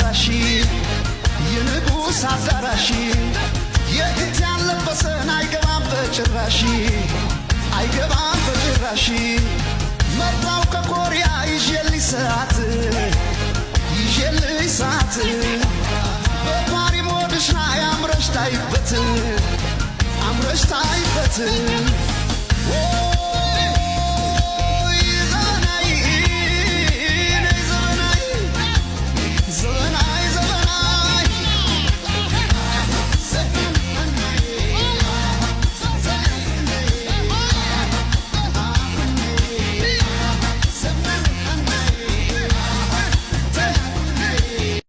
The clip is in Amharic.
አዳራሽ የንጉሥ አዳራሽ የግድ ያለበሰን አይገባም በጭራሽ አይገባም በጭራሽ መጣው ከኮሪያ ይዤልኝ ሰዓት በፓሪ ሞድሽ ላይ አምረሽ ታይበት